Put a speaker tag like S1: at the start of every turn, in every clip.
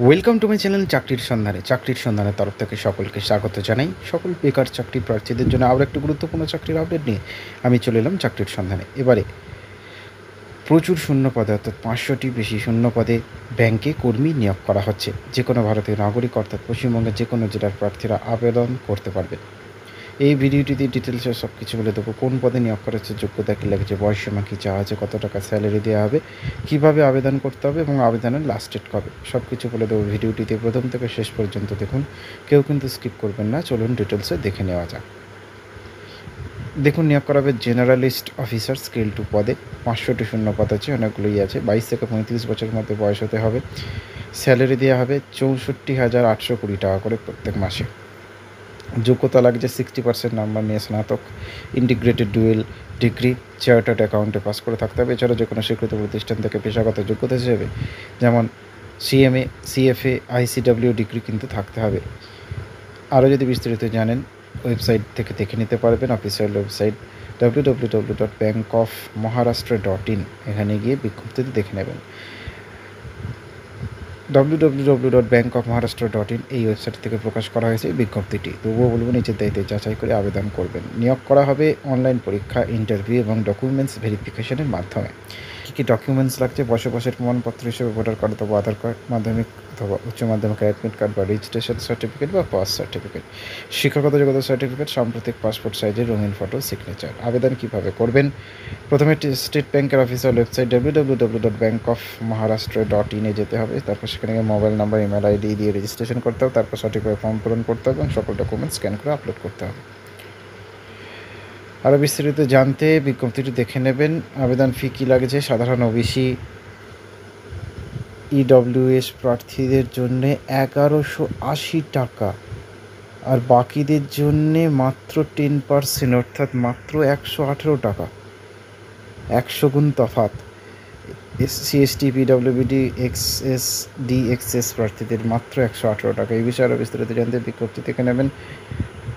S1: Welcome to my channel চাকরির সন্ধানের তরফ থেকে সকলকে স্বাগত জানাই। সকল বেকার চাকরি প্রার্থীদের জন্য আরও একটি গুরুত্বপূর্ণ চাকরির আপডেট নিয়ে আমি চলে এলাম চাকরির সন্ধানে। এবারে প্রচুর শূন্য পদে অর্থাৎ 500টি বেশি শূন্য পদে ব্যাংকে কর্মী নিয়োগ করা হচ্ছে। যে কোনো ভারতীয় নাগরিক অর্থাৎ পশ্চিমবঙ্গের যে কোনো জেলার প্রার্থীরা আবেদন করতে পারবে। এই ভিডিওটিতে ডিটেলসে সব কিছু বলে দেবো। কোন পদে নিয়োগ করা হচ্ছে, যোগ্যতা কী লাগছে, বয়সসীমা কী চাওয়া আছে, কত টাকা স্যালারি দেওয়া হবে, কীভাবে আবেদন করতে হবে এবং আবেদনের লাস্ট ডেট কবে, সব কিছু বলে দেবো ভিডিওটিতে। প্রথম থেকে শেষ পর্যন্ত দেখুন, কেউ কিন্তু স্কিপ করবেন না। চলুন ডিটেলসে দেখে নেওয়া যাক। দেখুন, নিয়োগ করা হবে জেনারেলিস্ট অফিসার স্কেল 2 পদে। 500টি শূন্য পদ আছে, অনেকগুলোই আছে। 22 থেকে 35 বছরের মধ্যে বয়স হতে হবে। স্যালারি দেওয়া হবে 64,820 টাকা করে প্রত্যেক মাসে। যোগ্যতা লাগছে 60% নাম্বার নিয়ে স্নাতক, ইন্টিগ্রেটেড ডুয়েল ডিগ্রি, চার্টার্ড অ্যাকাউন্টে পাস করে থাকতে হবে। এছাড়াও যে কোনো স্বীকৃত প্রতিষ্ঠান থেকে পেশাগত যোগ্যতা হিসেবে যেমন সিএমএ, সিএফএ, আইসিডব্লিউ ডিগ্রি কিন্তু থাকতে হবে। আরও যদি বিস্তারিত জানেন, ওয়েবসাইট থেকে দেখে নিতে পারবেন। অফিসিয়াল ওয়েবসাইট www.bankofmaharashtra.in, এখানে গিয়ে বিজ্ঞপ্তিটি দেখে নেবেন। www.bankofmaharashtra.in এই ওয়েবসাইট থেকে প্রকাশ করা হয়েছে এই বিজ্ঞপ্তিটি। তবুও বলব, নিচের দায়িত্বে যাচাই করে আবেদন করবেন। নিয়োগ করা হবে অনলাইন পরীক্ষা, ইন্টারভিউ এবং ডকুমেন্টস ভেরিফিকেশনের মাধ্যমে। কী কী ডকুমেন্টস লাগছে? বসবাসের প্রমাণপত্র হিসেবে ভোটার কার্ড অথবা আধার কার্ড, মাধ্যমিক অথবা উচ্চ মাধ্যমিকের অ্যাডমিট কার্ড বা রেজিস্ট্রেশন সার্টিফিকেট বা পাস সার্টিফিকেট, শিক্ষাগত যোগ্যতা সার্টিফিকেট, সাম্প্রতিক পাসপোর্ট সাইজের রঙিন ফটো, সিগনেচার। আবেদন কীভাবে করবেন? প্রথমে স্টেট ব্যাংকের অফিসিয়াল ওয়েবসাইট www.bankofmaharashtra.in এ যেতে হবে। তারপর সেখানে গিয়ে মোবাইল নাম্বার, ইমেল আইডি দিয়ে রেজিস্ট্রেশন করতে হবে। তারপর সঠিকভাবে ফর্ম পূরণ করতে হবে এবং সকল ডকুমেন্টস স্ক্যান করে আপলোড করতে হবে। আরও বিস্তারিত জানতে বিজ্ঞপ্তিটি দেখে নেবেন। আবেদন ফি কী লাগছে? সাধারণ ওবিসি ইডব্লিউএস প্রার্থীদের জন্যে 1180 টাকা, আর বাকিদের জন্যে মাত্র 10%, অর্থাৎ মাত্র 118 টাকা। 100 গুণ তফাৎ। এসসি, এসটি, পিডব্লিউডি, এক্সএস, ডিএক্সএস প্রার্থীদের মাত্র 118 টাকা। এই বিষয়ে আরও বিস্তারিত জানতে বিজ্ঞপ্তি দেখে নেবেন।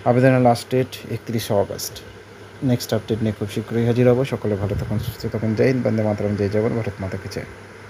S1: আবেদনের last date 31 August. Next update নিয়ে খুব শীঘ্রই হাজির হব। সকলে ভালো থাকুন, সুস্থ থাকুন। জয় হিন্দ, বন্দে মাতরম, জয় জওয়ান, ভারত মাতা কি জয়।